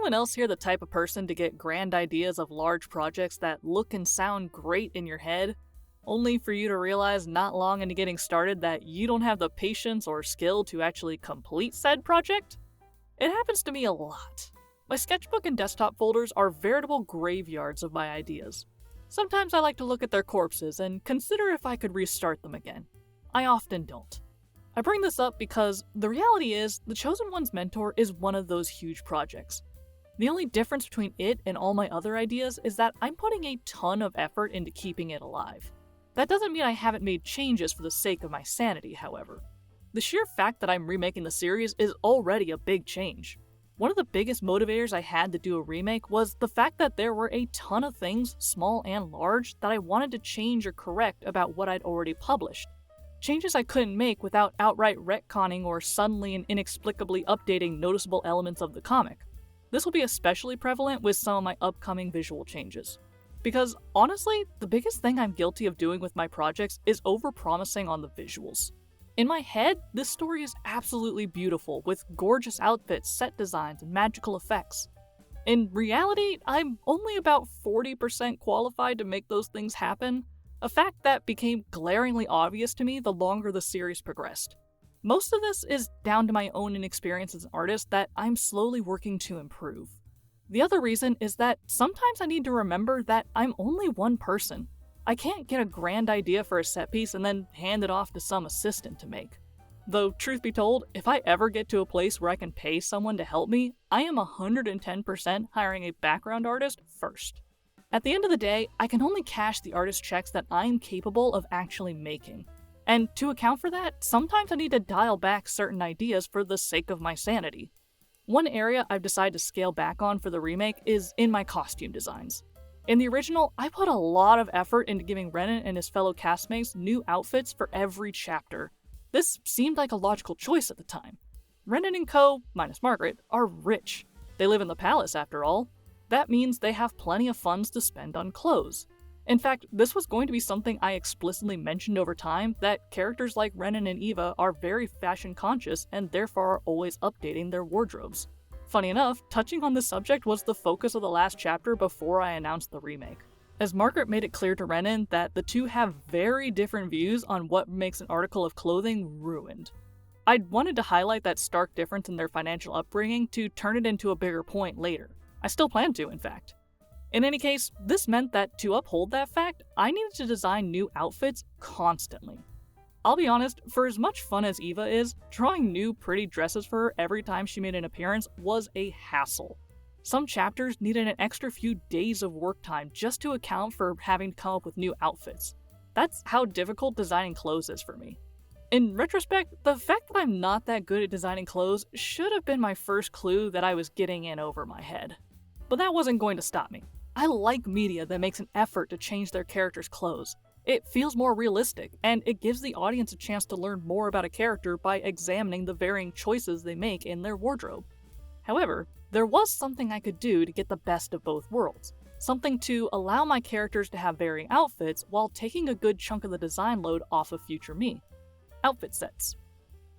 anyone else here the type of person to get grand ideas of large projects that look and sound great in your head, only for you to realize not long into getting started that you don't have the patience or skill to actually complete said project? It happens to me a lot. My sketchbook and desktop folders are veritable graveyards of my ideas. Sometimes I like to look at their corpses and consider if I could restart them again. I often don't. I bring this up because the reality is The Chosen One's Mentor is one of those huge projects. The only difference between it and all my other ideas is that I'm putting a ton of effort into keeping it alive. That doesn't mean I haven't made changes for the sake of my sanity, however. The sheer fact that I'm remaking the series is already a big change. One of the biggest motivators I had to do a remake was the fact that there were a ton of things, small and large, that I wanted to change or correct about what I'd already published. Changes I couldn't make without outright retconning or suddenly and inexplicably updating noticeable elements of the comic. This will be especially prevalent with some of my upcoming visual changes. Because honestly, the biggest thing I'm guilty of doing with my projects is overpromising on the visuals. In my head, this story is absolutely beautiful, with gorgeous outfits, set designs, and magical effects. In reality, I'm only about 40% qualified to make those things happen, a fact that became glaringly obvious to me the longer the series progressed. Most of this is down to my own inexperience as an artist that I'm slowly working to improve. The other reason is that sometimes I need to remember that I'm only one person. I can't get a grand idea for a set piece and then hand it off to some assistant to make. Though, truth be told, if I ever get to a place where I can pay someone to help me, I am 110% hiring a background artist first. At the end of the day, I can only cash the artist checks that I'm capable of actually making. And to account for that, sometimes I need to dial back certain ideas for the sake of my sanity. One area I've decided to scale back on for the remake is in my costume designs. In the original, I put a lot of effort into giving Rennen and his fellow castmates new outfits for every chapter. This seemed like a logical choice at the time. Rennen and co, minus Margaret, are rich. They live in the palace after all. That means they have plenty of funds to spend on clothes. In fact, this was going to be something I explicitly mentioned over time, that characters like Rennen and Eva are very fashion conscious and therefore are always updating their wardrobes. Funny enough, touching on this subject was the focus of the last chapter before I announced the remake, as Margaret made it clear to Rennen that the two have very different views on what makes an article of clothing ruined. I'd wanted to highlight that stark difference in their financial upbringing to turn it into a bigger point later. I still plan to, in fact. In any case, this meant that to uphold that fact, I needed to design new outfits constantly. I'll be honest, for as much fun as Eva is, drawing new pretty dresses for her every time she made an appearance was a hassle. Some chapters needed an extra few days of work time just to account for having to come up with new outfits. That's how difficult designing clothes is for me. In retrospect, the fact that I'm not that good at designing clothes should have been my first clue that I was getting in over my head. But that wasn't going to stop me. I like media that makes an effort to change their characters' clothes. It feels more realistic, and it gives the audience a chance to learn more about a character by examining the varying choices they make in their wardrobe. However, there was something I could do to get the best of both worlds. Something to allow my characters to have varying outfits while taking a good chunk of the design load off of future me. Outfit sets.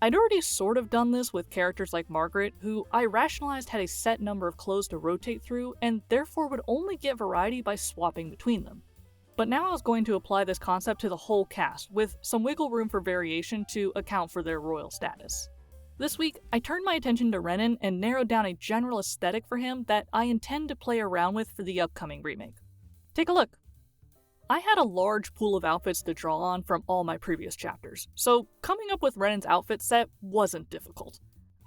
I'd already sort of done this with characters like Margaret, who I rationalized had a set number of clothes to rotate through and therefore would only get variety by swapping between them. But now I was going to apply this concept to the whole cast, with some wiggle room for variation to account for their royal status. This week, I turned my attention to Rennen and narrowed down a general aesthetic for him that I intend to play around with for the upcoming remake. Take a look. I had a large pool of outfits to draw on from all my previous chapters, so coming up with Rennen's outfit set wasn't difficult.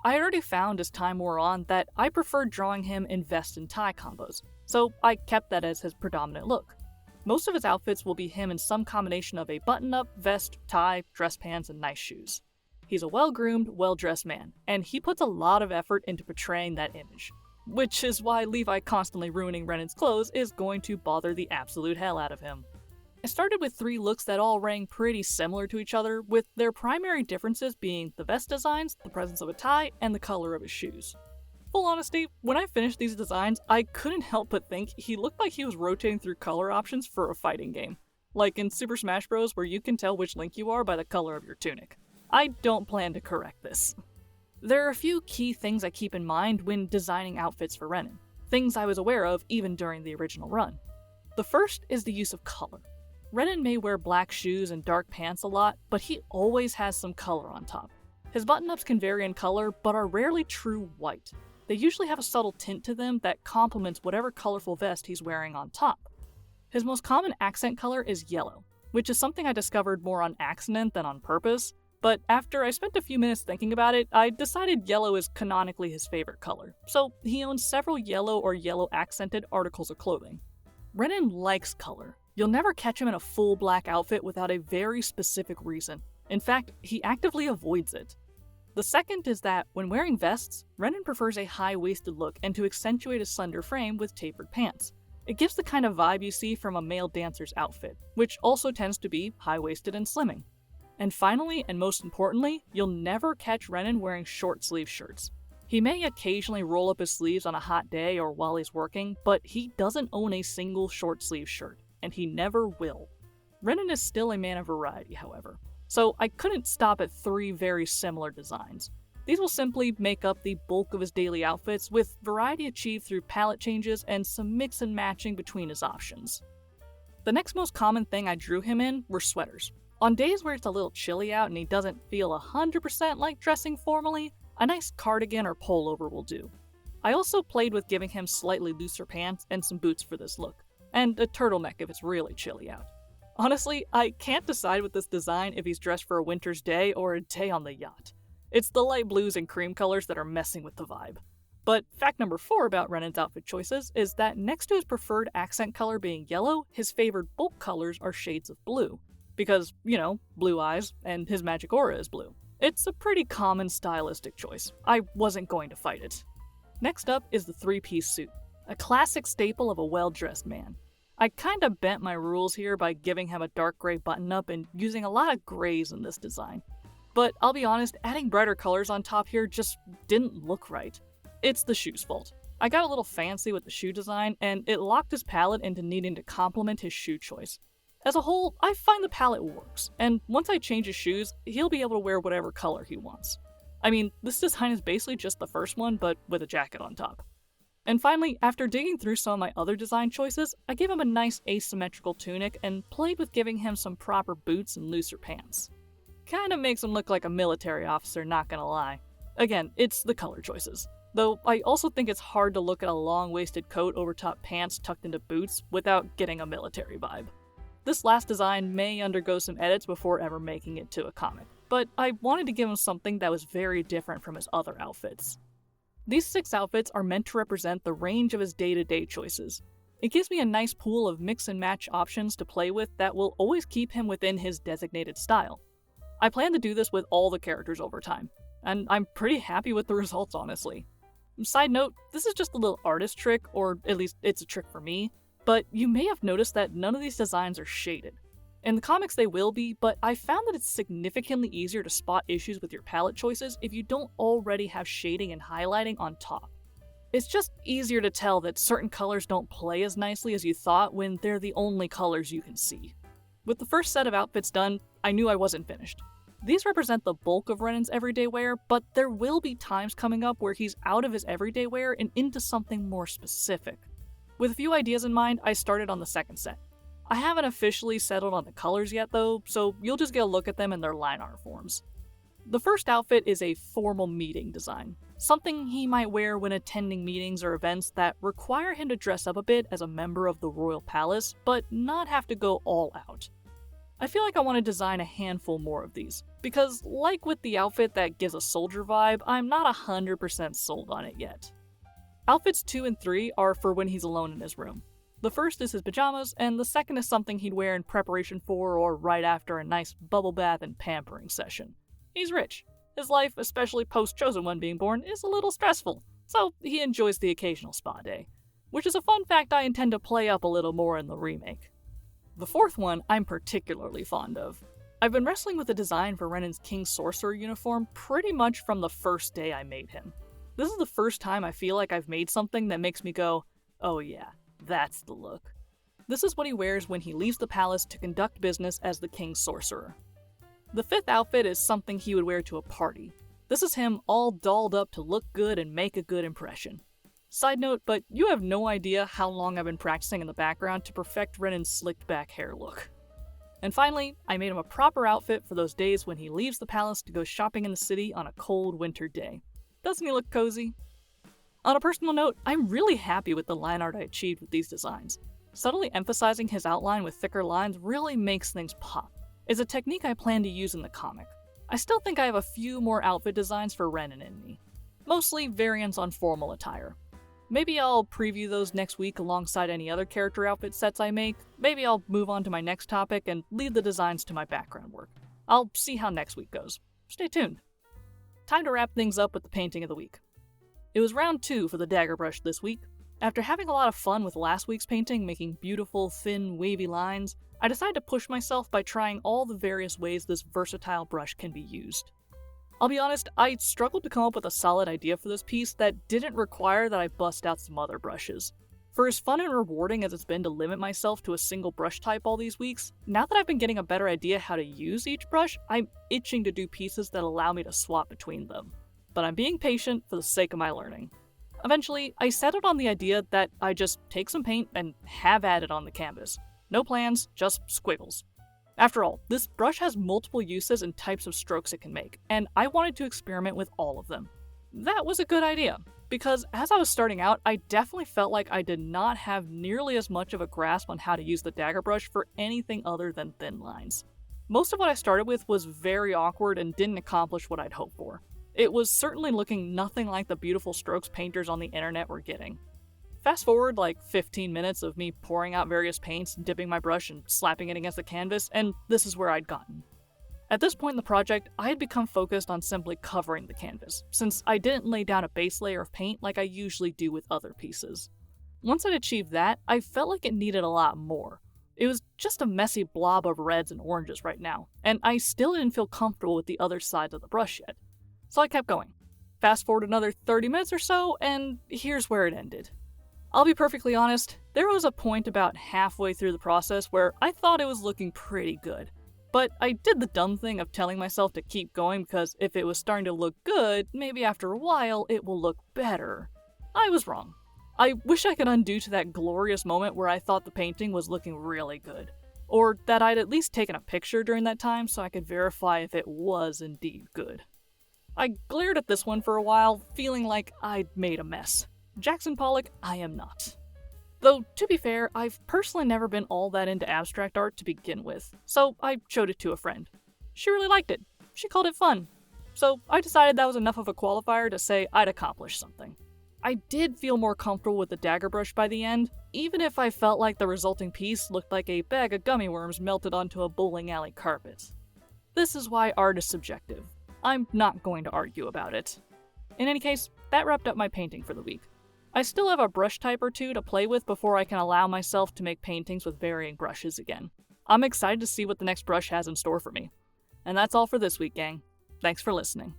I had already found as time wore on that I preferred drawing him in vest and tie combos, so I kept that as his predominant look. Most of his outfits will be him in some combination of a button-up, vest, tie, dress pants, and nice shoes. He's a well-groomed, well-dressed man, and he puts a lot of effort into portraying that image. Which is why Levi constantly ruining Rennen's clothes is going to bother the absolute hell out of him. I started with 3 looks that all rang pretty similar to each other, with their primary differences being the vest designs, the presence of a tie, and the color of his shoes. Full honesty, when I finished these designs, I couldn't help but think he looked like he was rotating through color options for a fighting game. Like in Super Smash Bros. Where you can tell which Link you are by the color of your tunic. I don't plan to correct this. There are a few key things I keep in mind when designing outfits for Rennen. things I was aware of even during the original run. The first is the use of color. Rennen may wear black shoes and dark pants a lot, but he always has some color on top. His button-ups can vary in color, but are rarely true white. They usually have a subtle tint to them that complements whatever colorful vest he's wearing on top. His most common accent color is yellow, which is something I discovered more on accident than on purpose, but after I spent a few minutes thinking about it, I decided yellow is canonically his favorite color, so he owns several yellow or yellow-accented articles of clothing. Rennen likes color. You'll never catch him in a full black outfit without a very specific reason. In fact, he actively avoids it. The second is that, when wearing vests, Rennen prefers a high-waisted look and to accentuate his slender frame with tapered pants. It gives the kind of vibe you see from a male dancer's outfit, which also tends to be high-waisted and slimming. And finally, and most importantly, you'll never catch Rennen wearing short-sleeve shirts. He may occasionally roll up his sleeves on a hot day or while he's working, but he doesn't own a single short-sleeve shirt, and he never will. Rennen is still a man of variety, however. So I couldn't stop at 3 very similar designs. These will simply make up the bulk of his daily outfits, with variety achieved through palette changes and some mix and matching between his options. The next most common thing I drew him in were sweaters. On days where it's a little chilly out and he doesn't feel 100% like dressing formally, a nice cardigan or pullover will do. I also played with giving him slightly looser pants and some boots for this look, and a turtleneck if it's really chilly out. Honestly, I can't decide with this design if he's dressed for a winter's day or a day on the yacht. It's the light blues and cream colors that are messing with the vibe. But fact number 4 about Rennen's outfit choices is that next to his preferred accent color being yellow, his favored bulk colors are shades of blue. Because, blue eyes, and his magic aura is blue. It's a pretty common stylistic choice. I wasn't going to fight it. Next up is the 3-piece suit, a classic staple of a well-dressed man. I kinda bent my rules here by giving him a dark gray button-up and using a lot of grays in this design. But I'll be honest, adding brighter colors on top here just didn't look right. It's the shoe's fault. I got a little fancy with the shoe design, and it locked his palette into needing to complement his shoe choice. As a whole, I find the palette works, and once I change his shoes, he'll be able to wear whatever color he wants. I mean, this design is basically just the first one, but with a jacket on top. And finally, after digging through some of my other design choices, I gave him a nice asymmetrical tunic and played with giving him some proper boots and looser pants. Kinda makes him look like a military officer, not gonna lie. Again, it's the color choices. Though I also think it's hard to look at a long-waisted coat over top pants tucked into boots without getting a military vibe. This last design may undergo some edits before ever making it to a comic, but I wanted to give him something that was very different from his other outfits. These 6 outfits are meant to represent the range of his day-to-day choices. It gives me a nice pool of mix and match options to play with that will always keep him within his designated style. I plan to do this with all the characters over time, and I'm pretty happy with the results, honestly. Side note, this is just a little artist trick, or at least it's a trick for me, but you may have noticed that none of these designs are shaded. In the comics they will be, but I found that it's significantly easier to spot issues with your palette choices if you don't already have shading and highlighting on top. It's just easier to tell that certain colors don't play as nicely as you thought when they're the only colors you can see. With the first set of outfits done, I knew I wasn't finished. These represent the bulk of Rennen's everyday wear, but there will be times coming up where he's out of his everyday wear and into something more specific. With a few ideas in mind, I started on the second set. I haven't officially settled on the colors yet though, so you'll just get a look at them in their line art forms. The first outfit is a formal meeting design, something he might wear when attending meetings or events that require him to dress up a bit as a member of the royal palace, but not have to go all out. I feel like I want to design a handful more of these, because like with the outfit that gives a soldier vibe, I'm not 100% sold on it yet. Outfits 2 and 3 are for when he's alone in his room. The first is his pajamas, and the second is something he'd wear in preparation for or right after a nice bubble bath and pampering session. He's rich. His life, especially post-Chosen One being born, is a little stressful, so he enjoys the occasional spa day, which is a fun fact I intend to play up a little more in the remake. The fourth one I'm particularly fond of. I've been wrestling with the design for Rennen's King Sorcerer uniform pretty much from the first day I made him. This is the first time I feel like I've made something that makes me go, oh yeah, that's the look. This is what he wears when he leaves the palace to conduct business as the King Sorcerer. The fifth outfit is something he would wear to a party. This is him all dolled up to look good and make a good impression. Side note, but you have no idea how long I've been practicing in the background to perfect Rennen's slicked back hair look. And finally, I made him a proper outfit for those days when he leaves the palace to go shopping in the city on a cold winter day. Doesn't he look cozy? On a personal note, I'm really happy with the line art I achieved with these designs. Subtly emphasizing his outline with thicker lines really makes things pop. It's a technique I plan to use in the comic. I still think I have a few more outfit designs for Rennen in me. Mostly variants on formal attire. Maybe I'll preview those next week alongside any other character outfit sets I make. Maybe I'll move on to my next topic and leave the designs to my background work. I'll see how next week goes. Stay tuned. Time to wrap things up with the painting of the week. It was round 2 for the dagger brush this week. After having a lot of fun with last week's painting, making beautiful, thin, wavy lines, I decided to push myself by trying all the various ways this versatile brush can be used. I'll be honest, I struggled to come up with a solid idea for this piece that didn't require that I bust out some other brushes. For as fun and rewarding as it's been to limit myself to a single brush type all these weeks, now that I've been getting a better idea how to use each brush, I'm itching to do pieces that allow me to swap between them. But I'm being patient for the sake of my learning. Eventually, I settled on the idea that I just take some paint and have at it on the canvas. No plans, just squiggles. After all, this brush has multiple uses and types of strokes it can make, and I wanted to experiment with all of them. That was a good idea, because as I was starting out, I definitely felt like I did not have nearly as much of a grasp on how to use the dagger brush for anything other than thin lines. Most of what I started with was very awkward and didn't accomplish what I'd hoped for. It was certainly looking nothing like the beautiful strokes painters on the internet were getting. Fast forward like 15 minutes of me pouring out various paints, dipping my brush and slapping it against the canvas, and this is where I'd gotten. At this point in the project, I had become focused on simply covering the canvas, since I didn't lay down a base layer of paint like I usually do with other pieces. Once I'd achieved that, I felt like it needed a lot more. It was just a messy blob of reds and oranges right now, and I still didn't feel comfortable with the other sides of the brush yet. So I kept going. Fast forward another 30 minutes or so, and here's where it ended. I'll be perfectly honest, there was a point about halfway through the process where I thought it was looking pretty good. But I did the dumb thing of telling myself to keep going because if it was starting to look good, maybe after a while it will look better. I was wrong. I wish I could undo to that glorious moment where I thought the painting was looking really good. Or that I'd at least taken a picture during that time so I could verify if it was indeed good. I glared at this one for a while, feeling like I'd made a mess. Jackson Pollock, I am not. Though, to be fair, I've personally never been all that into abstract art to begin with, so I showed it to a friend. She really liked it. She called it fun. So I decided that was enough of a qualifier to say I'd accomplished something. I did feel more comfortable with the dagger brush by the end, even if I felt like the resulting piece looked like a bag of gummy worms melted onto a bowling alley carpet. This is why art is subjective. I'm not going to argue about it. In any case, that wrapped up my painting for the week. I still have a brush type or two to play with before I can allow myself to make paintings with varying brushes again. I'm excited to see what the next brush has in store for me. And that's all for this week, gang. Thanks for listening.